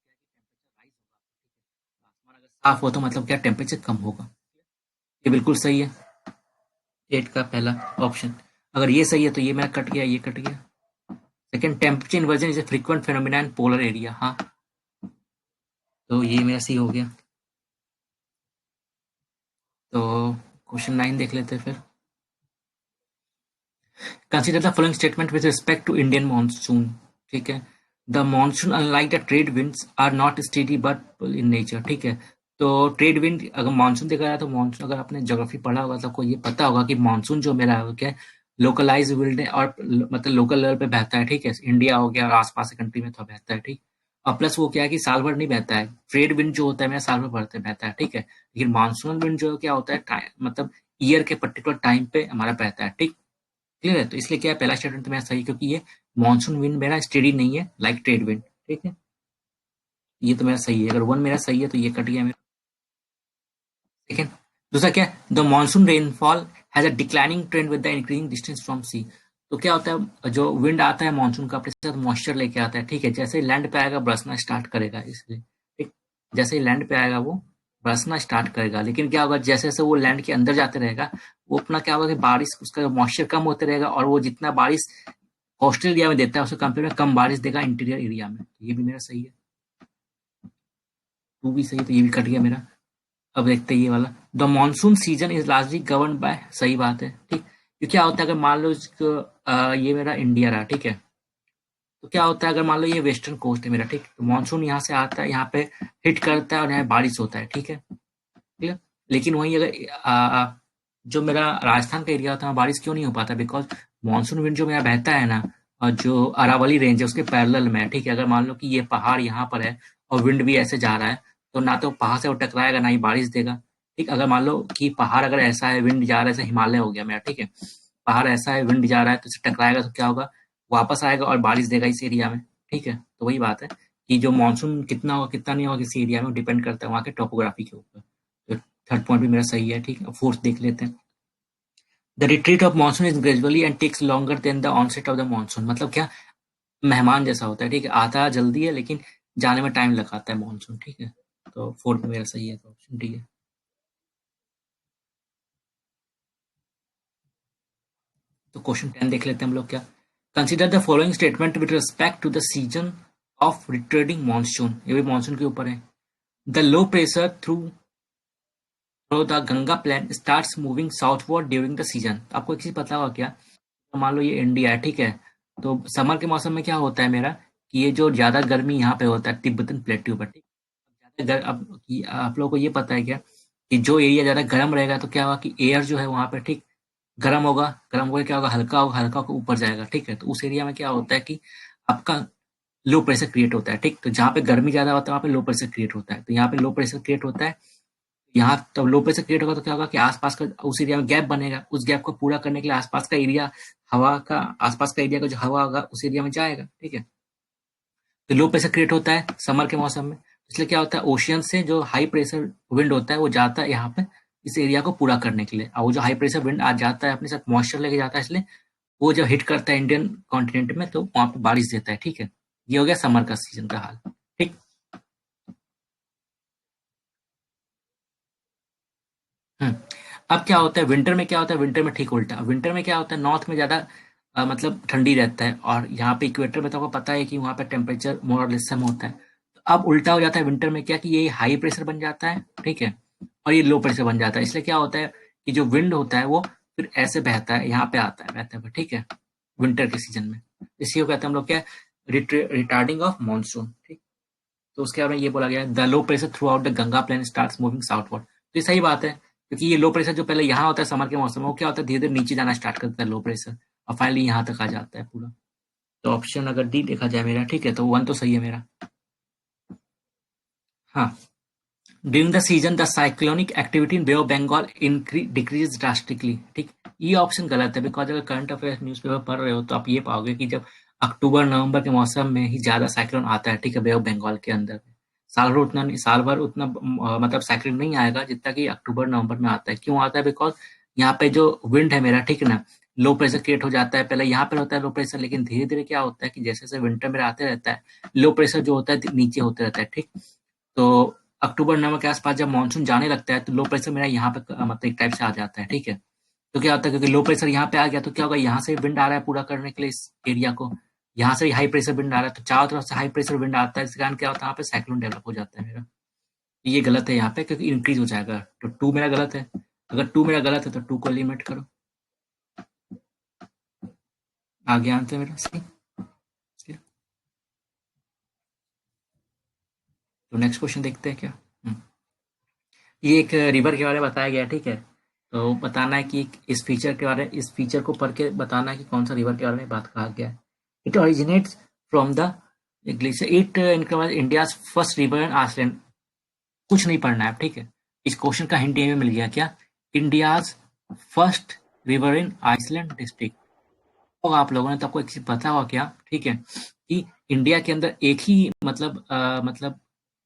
आसमान अगर साफ हो तो मतलब क्या, टेम्परेचर कम होगा। ये बिल्कुल सही है, एट का पहला ऑप्शन। अगर ये सही है तो ये मेरा कट गया, ये कट गया। Second, temperature inversion is a frequent phenomena in polar area, हाँ, तो ये मेरा सी हो गया। तो क्वेश्चन 9 देख लेते हैं फिर। Consider the following statement with respect to Indian monsoon, ठीक है। The monsoon unlike the trade winds are not steady but in nature, ठीक है। तो ट्रेड विंड अगर मानसून देखा जाए तो मानसून, अगर आपने ज्योग्राफी पढ़ा होगा तो आपको ये पता होगा कि मानसून जो मेरा है वो क्या है, लोकलाइज विंड है, और मतलब लोकल लेवल पे बहता है, ठीक है। इंडिया हो गया और आसपास के कंट्री में तो बहता है, ठीक। और प्लस वो क्या है कि साल भर नहीं बहता है। ट्रेड विंड जो होता है मेरा साल भर बहता है, ठीक है। लेकिन मानसून विंड जो क्या होता है, मतलब ईयर के पर्टिकुलर टाइम पे हमारा बहता है, ठीक, क्लियर है। तो इसलिए क्या है, पहला स्टेटमेंट तो मेरा सही है, क्योंकि ये मानसून विंड मेरा स्टेडी नहीं है लाइक ट्रेड विंड, ठीक है। ये तो मेरा सही है, अगर वन मेरा सही है तो ये कट गया मेरा। ठीक है। दूसरा क्या है, the monsoon rainfall has a declining trend with the increasing distance from sea. तो क्या होता है, जो विंड आता है मानसून का अपने साथ मॉइस्चर लेके आता है, ठीक है। जैसे ही लैंड पे आएगा बरसना स्टार्ट करेगा, इसलिए, ठीक। जैसे ही लैंड पे आएगा वो बरसना स्टार्ट करेगा, लेकिन क्या होगा, जैसे जैसे वो लैंड के अंदर जाते रहेगा, वो अपना क्या होगा कि बारिश, उसका मॉइस्चर कम होते रहेगा, और वो जितना बारिश कोस्टल एरिया में देता है उसके कंपेयर में कम बारिश देगा इंटीरियर एरिया में। तो ये भी मेरा सही है, टू भी सही है, तो ये भी कट गया मेरा। अब देखते हैं ये वाला, the monsoon season is largely govern by, सही बात है, ठीक। ये क्या होता है, अगर मान लो ये मेरा इंडिया रहा, ठीक है। तो क्या होता है, अगर मान लो ये वेस्टर्न कोस्ट है मेरा, ठीक, तो मानसून यहाँ से आता है, यहाँ पे हिट करता है और यहाँ बारिश होता है, ठीक है, क्लियर। लेकिन वहीं अगर जो मेरा राजस्थान का एरिया होता है वहाँ बारिश क्यों नहीं हो पाता, बिकॉज मानसून विंड जो मेरा बहता है ना, और जो अरावली रेंज है उसके पैरेलल में है, ठीक है। अगर मान लो कि ये पहाड़ यहाँ पर है और विंड भी ऐसे जा रहा है, तो ना तो पहाड़ से वो टकराएगा ना ही बारिश देगा, ठीक। अगर मान लो कि पहाड़ अगर ऐसा है, विंड जा रहा है, जैसे हिमालय हो गया मेरा, ठीक है। पहाड़ ऐसा है, विंड जा रहा है, तो इसे टकराएगा तो क्या होगा, वापस आएगा और बारिश देगा इस एरिया में, ठीक है। तो वही बात है कि जो मानसून कितना होगा कितना नहीं होगा किसी एरिया में, डिपेंड करता है वहाँ के टोपोग्राफी के ऊपर। तो थर्ड पॉइंट भी मेरा सही है, ठीक है। फोर्थ देख लेते हैं, the retreat of monsoon is gradually and takes longer than the onset of the monsoon. मतलब क्या, मेहमान जैसा होता है, ठीक है। आता जल्दी है लेकिन जाने में टाइम लगाता है मानसून, ठीक है। तो 4 में मेरा सही है, तो ऑप्शन डी है। तो क्वेश्चन 10 देख लेते हैं हम लोग क्या। Consider the following statement with respect to the season of retreating monsoon. ये भी मानसून के ऊपर है। The low pressure through the Ganga plain starts moving southward during the season. आपको एक चीज पता होगा क्या, तो मान लो ये इंडिया है, ठीक है, तो समर के मौसम में क्या होता है मेरा, कि ये जो ज्यादा गर्मी यहाँ पे होता है तिब्बतन प्लेट्यू पर, ठीक। अब आप लोगों को ये पता है क्या, कि जो एरिया ज्यादा गर्म रहेगा तो क्या होगा कि एयर जो है वहां पे, ठीक, गर्म होगा, गर्म होकर क्या होगा, हल्का होगा, हल्का होकर ऊपर जाएगा, ठीक है। तो उस एरिया में क्या होता है कि आपका लो प्रेशर क्रिएट होता है, ठीक। तो जहाँ पे गर्मी ज्यादा होता है वहाँ पे लो प्रेशर क्रिएट होता है, तो यहाँ पे लो प्रेशर क्रिएट होता है। यहाँ तब लो प्रेशर क्रिएट होगा तो क्या होगा कि आसपास का उस एरिया में गैप बनेगा, उस गैप को पूरा करने के लिए आसपास का एरिया, हवा का आसपास का एरिया का जो हवा होगा उस एरिया में जाएगा, ठीक है। तो लो प्रेशर क्रिएट होता है समर के मौसम में, इसलिए क्या होता है, ओशियन से जो हाई प्रेशर विंड होता है वो जाता है यहाँ पे इस एरिया को पूरा करने के लिए, और वो जो हाई प्रेशर विंड आ जाता है अपने साथ मॉइस्चर लेके जाता है, इसलिए वो जब हिट करता है इंडियन कॉन्टिनेंट में तो वहां पे बारिश देता है, ठीक है। ये हो गया समर का सीजन का हाल, ठीक। हम्म। अब क्या होता है विंटर में, क्या होता है विंटर में, ठीक उल्टा, विंटर में क्या होता है, नॉर्थ में ज्यादा मतलब ठंडी रहता है, और यहाँ पे इक्वेटर में तो आपको पता है कि वहाँ पे टेम्परेचर मोर और लेस सम होता है। तो अब उल्टा हो जाता है विंटर में, क्या कि ये हाई प्रेशर बन जाता है, ठीक है, और ये लो प्रेशर बन जाता है, इसलिए क्या होता है कि जो विंड होता है वो फिर ऐसे बहता है, यहाँ पे आता है बहता है, ठीक है, विंटर के सीजन में। इसी को कहते हैं हम लोग क्या, रिटार्डिंग ऑफ मानसून, ठीक। तो उसके बारे में ये बोला गया है, the low pressure throughout the Ganga plain starts moving southward. तो ये सही बात है, क्योंकि ये लो प्रेशर जो पहले यहाँ होता है समर के मौसम में, वो क्या होता है धीरे धीरे नीचे जाना स्टार्ट करता है लो प्रेशर, और फाइनली यहाँ तक आ जाता है पूरा। तो ऑप्शन अगर डी देखा जाए मेरा, ठीक है, तो 1 तो सही है मेरा। हाँ, during the season the cyclonic activity in Bay of Bengal decrease drastically, ठीक। ये ऑप्शन गलत है, बिकॉज अगर करंट अफेयर्स न्यूज़पेपर पढ़ रहे हो तो आप ये पाओगे कि जब अक्टूबर नवंबर के मौसम में ही ज्यादा साइक्लोन आता है, ठीक है, बे ऑफ बंगाल के अंदर। साल भर उतना नहीं, साल भर उतना मतलब साइक्लोन नहीं आएगा जितना कि अक्टूबर नवंबर में आता है। क्यों आता है, बिकॉज यहाँ पे जो विंड है मेरा, ठीक है ना, लो प्रेशर क्रिएट हो जाता है, पहले यहाँ पे होता है लो प्रेशर, लेकिन धीरे धीरे क्या होता है कि जैसे जैसे विंटर में आते रहता है, लो प्रेशर जो होता है नीचे होते रहता है, ठीक। तो अक्टूबर नवंबर के आसपास जब मानसून जाने लगता है तो लो प्रेशर मेरा यहाँ पे मतलब एक टाइप से आ जाता है, ठीक है। तो क्या होता है, क्योंकि लो प्रेशर यहाँ पे आ गया तो क्या होगा, यहाँ से विंड आ रहा है पूरा करने के लिए इस एरिया को, यहाँ से हाई प्रेशर विंड आ रहा है, तो चारों तरफ से हाई प्रेशर विंड आता है, इस कारण क्या होता है यहाँ पे साइक्लोन डेवलप हो जाता है मेरा। ये गलत है यहाँ पे, क्योंकि इंक्रीज हो जाएगा, तो 2 मेरा गलत है। अगर 2 मेरा गलत है तो 2 को एलिमिनेट करो, आगे आंसर मेरा सही। तो नेक्स्ट क्वेश्चन देखते हैं क्या। ये एक रिवर के बारे में बताया गया है, ठीक है। तो बताना है कि इस फीचर के बारे में, इस फीचर को पढ़ के बताना है कि कौन सा रिवर के बारे में बात कहा गया है। It originates from the glacier, it India's first river in Iceland. कुछ नहीं पढ़ना है, ठीक है। इस क्वेश्चन का हिंट में मिल गया क्या, India's first river in Iceland district. होगा आप लोगों ने, तो आपको एक चीज पता होगा क्या, ठीक है, कि इंडिया के अंदर एक ही मतलब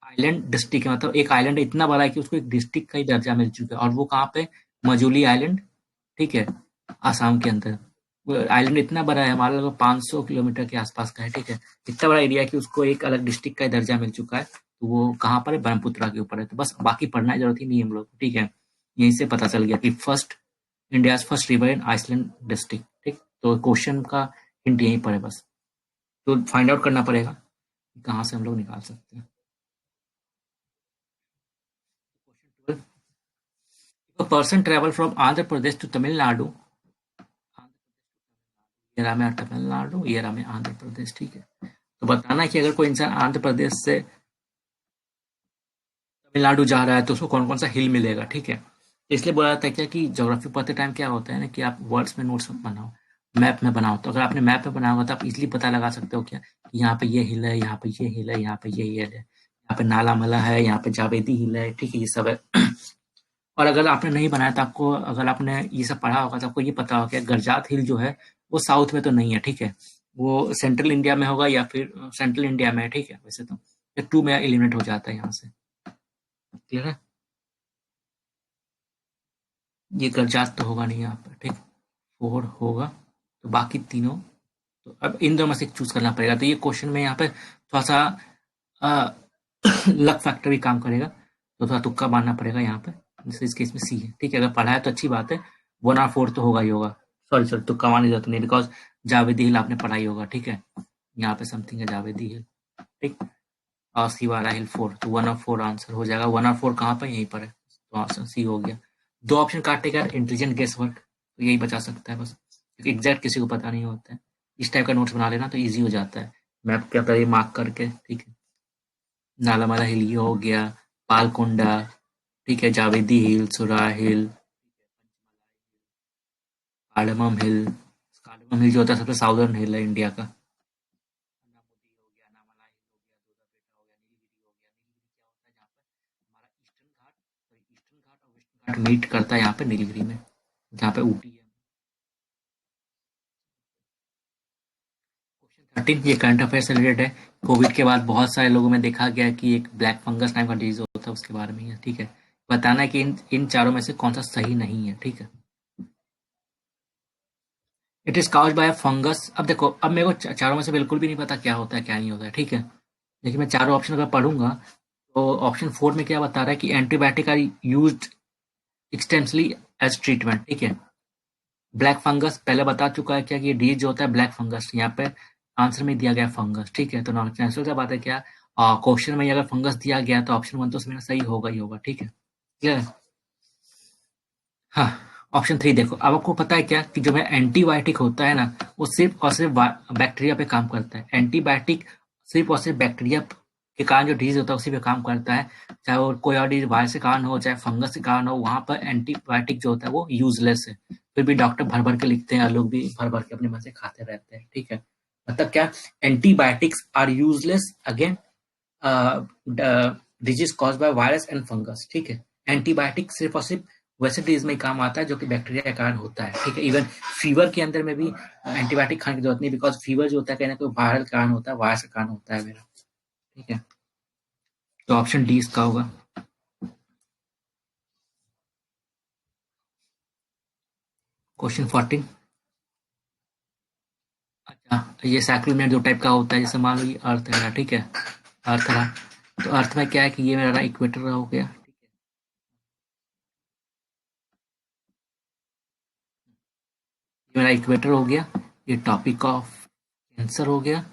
आइलैंड डिस्ट्रिक्ट है, मतलब एक आइलैंड इतना बड़ा है कि उसको एक डिस्ट्रिक्ट का ही दर्जा मिल चुका है, और वो कहाँ पे, मजूली आइलैंड, ठीक है, आसाम के अंदर। वो आइलैंड इतना बड़ा है, हमारा लगभग 500 किलोमीटर के आसपास का है, ठीक है। इतना बड़ा एरिया है कि उसको एक अलग डिस्ट्रिक्ट का ही दर्जा मिल चुका है, तो वो कहाँ पर है, ब्रह्मपुत्रा के ऊपर है। तो बस बाकी पढ़ना की जरूरत ही नहीं है हम लोग को, ठीक है। यहीं से पता चल गया कि first, India's first river in Iceland district, ठीक। तो क्वेश्चन का हिंट यहीं पर है बस, तो फाइंड आउट करना पड़ेगा कि कहाँ से हम लोग निकाल सकते हैं। A person travel from Andhra Pradesh to Tamil Nadu, ये रहा मेरा तमिलनाडु, ये रहा मेरा आंध्र प्रदेश, ठीक है। तो बताना है कि अगर कोई इंसान आंध्र प्रदेश से तमिलनाडु जा रहा है तो उसको कौन कौन सा हिल मिलेगा, ठीक है। तो इसलिए बोला जाता है क्या कि ज्योग्राफी पढ़ते टाइम क्या होता है ना, कि आप वर्ड्स में नोट्स मत बनाओ, मैप में बनाओ। तो अगर आपने मैप में बनाया होगा तो आप इजिली पता लगा सकते हो क्या, कि यहाँ पे ये हिल है, यहाँ पे ये हिल है, यहाँ पे ये हिल है, यहाँ पे नाला मला है, यहाँ पे जावेदी हिल है, ठीक है, ये सब है। और अगर आपने नहीं बनाया तो आपको, अगर आपने ये सब पढ़ा होगा तो आपको ये पता होगा कि गरजात हिल जो है वो साउथ में तो नहीं है, ठीक है, वो सेंट्रल इंडिया में होगा, या फिर सेंट्रल इंडिया में है, ठीक है। वैसे तो 2 में एलिमिनेट हो जाता है यहाँ से, क्लियर है। ये गरजात तो होगा नहीं यहाँ पर, ठीक। 4 होगा, तो बाकी तीनों, तो अब इन दोनों में से एक चूज करना पड़ेगा। तो ये क्वेश्चन में यहाँ पे थोड़ा सा लक फैक्टर भी काम करेगा, तो थोड़ा तुक्का मारना पड़ेगा यहाँ पे। जैसे इस केस में सी है, ठीक है। अगर पढ़ा है तो अच्छी बात है, 1/4 तो होगा ही होगा। सॉरी सॉरी, तुक्का मारने की जरूरत नहीं, बिकॉज जावेदी हिल आपने पढ़ाई होगा, ठीक है। यहाँ पे समथिंग है जावेदी हिल, ठीक। और सी वाला हिल 4, तो 1/4 आंसर हो जाएगा। 1/4 कहाँ पर, यहीं पर है, तो आंसर सी हो गया। 2 ऑप्शन काटेगा, इंटेलिजेंट गेस वर्क, तो यही बचा सकता है बस, क्योंकि एग्जैक्ट किसी को पता नहीं होता है। इस टाइप का नोट्स बना लेना तो ईजी हो जाता है, मैप के ऊपर ये मार्क करके, ठीक है। नालामाला हिल ये हो गया, पालकोंडा, ठीक है, जावेदी हिल, सुरा हिल, कार्डमम हिल। कार्डमम हिल जो होता है सबसे साउदर्न हिल है इंडिया का। अनामुदी हो गया, नामाला हिल हो गया, दोदापेटा हो गया, नीलगिरी हो गया। नीलगिरी क्या होता है, जहाँ पर हमारा ईस्टर्न घाट और वेस्टर्न घाट मीट करता है यहाँ पे नीलगिरी में, जहाँ पे ऊटी है। क्वेश्चन 13, ये करंट अफेयर से रिलेटेड है। कोविड के बाद बहुत सारे लोगों में देखा गया कि एक ब्लैक फंगस नाम का डिजीज होता है, उसके बारे में ही है, ठीक है। बताना है कि इन चारों में से कौन सा सही नहीं है, ठीक है। It is caused bye a fungus. अब देखो, अब मेरे को चारों में से बिल्कुल भी नहीं पता क्या होता है क्या नहीं होता है, ठीक है। लेकिन मैं चारों ऑप्शन अगर पढ़ूंगा, तो ऑप्शन 4 में क्या बता रहा है कि antibiotic are used extensively as treatment, ठीक है। ब्लैक फंगस पहले बता चुका है क्या कि ये डिजीज जो होता है ब्लैक फंगस, यहाँ पे आंसर में दिया गया फंगस, ठीक है। तो नेचुरल सा बात है क्या, क्वेश्चन में अगर फंगस दिया गया तो ऑप्शन 1 तो मेरा सही होगा ही होगा, ठीक है। क्लियर है। हाँ, ऑप्शन 3 देखो, अब आपको पता है क्या कि जो मेरा एंटीबायोटिक होता है ना, वो सिर्फ और सिर्फ बैक्टीरिया पे काम करता है। एंटीबायोटिक सिर्फ और सिर्फ बैक्टीरिया के कारण जो डिजीज होता है उसी पे काम करता है। चाहे वो कोई और डिजीज वायरस के कारण हो, चाहे फंगस के कारण हो, वहां पर एंटीबायोटिक जो होता है वो यूजलेस है। फिर भी डॉक्टर भर भर के लिखते हैं और लोग भी भर भर के अपने मन से खाते रहते हैं, ठीक है। मतलब क्या, antibiotics are useless again disease cause by virus and fungus, ठीक है। एंटीबायोटिक सिर्फ और सिर्फ वैसे डिजीज में ही काम आता है जो कि बैक्टीरिया के कारण होता है, ठीक है। इवन फीवर के अंदर में भी एंटीबायोटिक खाने की जरूरत नहीं, बिकॉज फीवर जो होता है कहना कोई वायरल कारण होता है, वायरस का कारण होता है मेरा, ठीक है। तो ऑप्शन डी इसका होगा। क्वेश्चन 14, अच्छा ये सैक्रोमेंट जो टाइप का होता है, जैसे मान लो ये अर्थ है, ठीक है। अर्थ रहा, तो अर्थ में क्या है कि ये मेरा इक्वेटर हो गया, ठीक है। ये मेरा इक्वेटर हो गया, ये टॉपिक ऑफ कैंसर हो गया,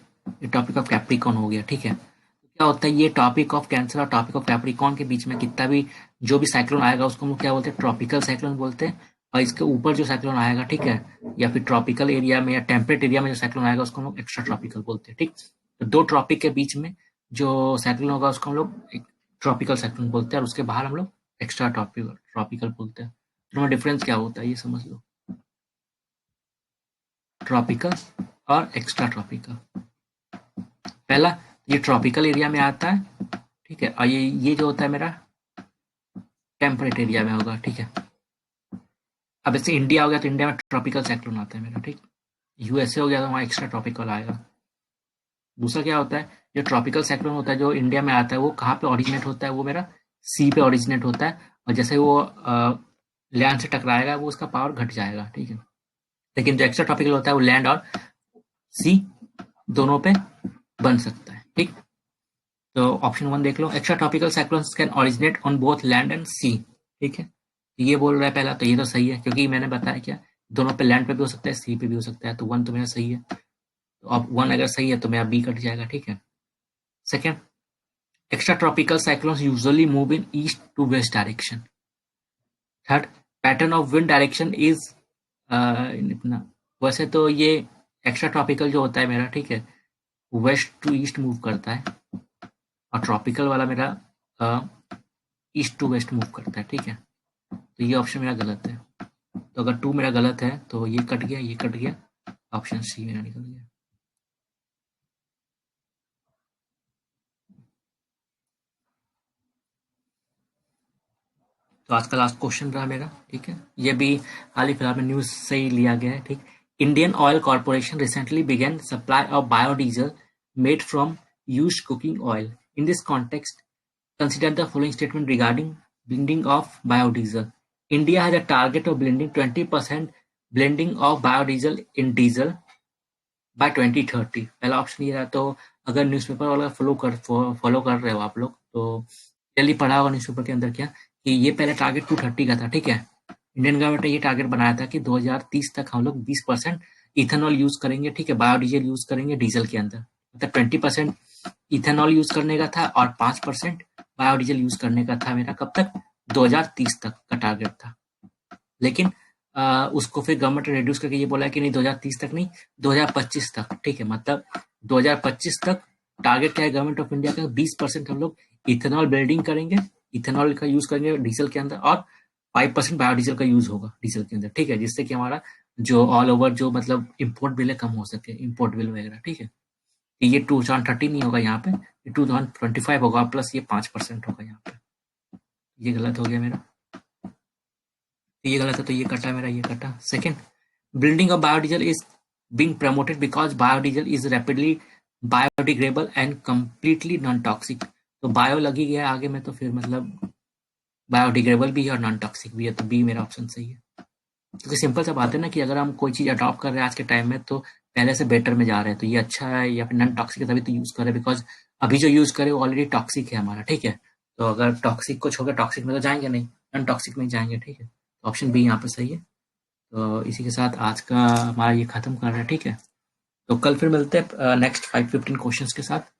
ये टॉपिक ऑफ कैप्रिकॉन हो गया, ठीक है। तो क्या होता है, ये टॉपिक ऑफ कैंसर और टॉपिक ऑफ कैप्रिकॉन के बीच में कितना भी जो भी साइक्लोन आएगा उसको हम लोग क्या बोलते हैं, ट्रॉपिकल साइक्लोन बोलते हैं। और इसके ऊपर जो साइक्लोन आएगा, ठीक है, या फिर ट्रॉपिकल एरिया में या टेम्परेट एरिया में जो साइक्लोन आएगा उसको हम लोग एक्स्ट्रा ट्रॉपिकल बोलते हैं, ठीक। तो दो ट्रॉपिक के बीच में जो साइक्लोन होगा उसको हम लोग ट्रॉपिकल साइक्लोन बोलते हैं, और उसके बाहर हम लोग एक्स्ट्रा ट्रॉपिकल ट्रॉपिकल बोलते हैं। दोनों में डिफरेंस क्या होता है ये समझ लो, ट्रॉपिकल और एक्स्ट्रा ट्रॉपिकल। पहला, ये ट्रॉपिकल एरिया में आता है, ठीक है। और ये जो होता है मेरा टेम्परेट एरिया में होगा, ठीक है। अब जैसे इंडिया हो गया तो इंडिया में ट्रॉपिकल साइक्लोन आता है मेरा, ठीक। यूएसए हो गया तो वहाँ एक्स्ट्रा ट्रॉपिकल आएगा। दूसरा क्या होता है, जो ट्रॉपिकल साइक्लोन होता है जो इंडिया में आता है वो कहाँ पे ओरिजिनेट होता है, वो मेरा सी पे ओरिजिनेट होता है। और जैसे वो लैंड से टकराएगा वो उसका पावर घट जाएगा, ठीक है। लेकिन जो एक्स्ट्रा ट्रॉपिकल होता है वो लैंड और सी दोनों पे बन सकता है, ठीक। तो ऑप्शन 1 देख लो, extra tropical cyclones can originate on both land and sea, ठीक है। तो ये बोल रहा है पहला, तो ये तो सही है क्योंकि मैंने बताया क्या, दोनों पे लैंड पे भी हो सकता है, सी पे भी हो सकता है, तो 1 तो मेरा सही है। तो अब 1 अगर सही है तो मेरा बी कट जाएगा, ठीक है। Second, extra tropical cyclones usually move in east to west direction. Third, pattern of wind direction is इतना, वैसे तो ये एक्स्ट्रा ट्रॉपिकल जो होता है मेरा, ठीक है, वेस्ट टू ईस्ट मूव करता है, और ट्रॉपिकल वाला मेरा ईस्ट टू वेस्ट मूव करता है, ठीक है। तो ये ऑप्शन मेरा गलत है। तो अगर 2 मेरा गलत है तो ये कट गया, ये कट गया, ऑप्शन सी मेरा निकल गया। तो आज का लास्ट क्वेश्चन रहा मेरा, ठीक है। ये भी हाल ही फिलहाल में न्यूज से ही लिया गया है, ठीक। Indian Oil Corporation recently began supply of biodiesel made from used cooking oil. In this context, consider the following statement regarding blending of biodiesel. India has a target of blending 20% blending of biodiesel in diesel by 2030। पहला option ये रहा। तो अगर newspaper वाला follow कर रहे हो आप लोग तो जल्दी पढ़ा होगा न्यूज़पेपर के अंदर क्या कि ये पहले टारगेट 230 का था, ठीक है। इंडियन गवर्नमेंट ने ये टारगेट बनाया था कि 2030 तक हम लोग 20% इथेनॉल यूज करेंगे, ठीक है, बायोडीजल यूज करेंगे डीजल के अंदर। मतलब 20% इथेनॉल यूज करने का था और 5% बायोडीजल यूज करने का था मेरा, कब तक, 2030 तक का टारगेट था। लेकिन उसको फिर गवर्नमेंट ने रिड्यूस करके ये बोला कि नहीं 2030 तक नहीं, 2025 तक, ठीक है। मतलब 2025 तक टारगेट क्या है गवर्नमेंट ऑफ इंडिया का, 20% हम लोग इथेनॉल बिल्डिंग करेंगे, इथेनॉल का यूज करेंगे डीजल के अंदर, और 5% बायोडीजल का यूज होगा डीजल के अंदर, ठीक है, जिससे कि हमारा जो ऑल ओवर जो मतलब इम्पोर्ट बिल है कम हो सके, इम्पोर्ट बिल वगैरह, ठीक है। ये 2030 नहीं होगा यहाँ पे, ये 2025 होगा, प्लस ये 5% होगा यहाँ पे। ये गलत हो गया मेरा, ये गलत है तो ये कटा मेरा, ये कटा। Second, building of biodiesel is being promoted because biodiesel is rapidly biodegradable and completely non-toxic। तो बायो लगी गया आगे में, तो फिर मतलब बायोडिग्रेडेबल भी है और नॉन टॉक्सिक भी है, तो बी मेरा ऑप्शन सही है। क्योंकि सिंपल सा बात है ना कि अगर हम कोई चीज़ अडॉप्ट कर रहे हैं आज के टाइम में तो पहले से बेटर में जा रहे हैं, तो ये अच्छा है या फिर नॉन टॉक्सिक है तभी तो यूज़ कर रहे हैं, बिकॉज अभी जो यूज़ करे वो ऑलरेडी टॉक्सिक है हमारा, ठीक है। तो अगर टॉक्सिक को छोड़कर टॉक्सिक में तो जाएंगे नहीं, नॉन टॉक्सिक में ही जाएंगे, ठीक है। ऑप्शन बी यहाँ पे सही है। तो इसी के साथ आज का हमारा ये खत्म कर रहे हैं, ठीक है। तो कल फिर मिलते हैं नेक्स्ट 5-15 क्वेश्चंस के साथ।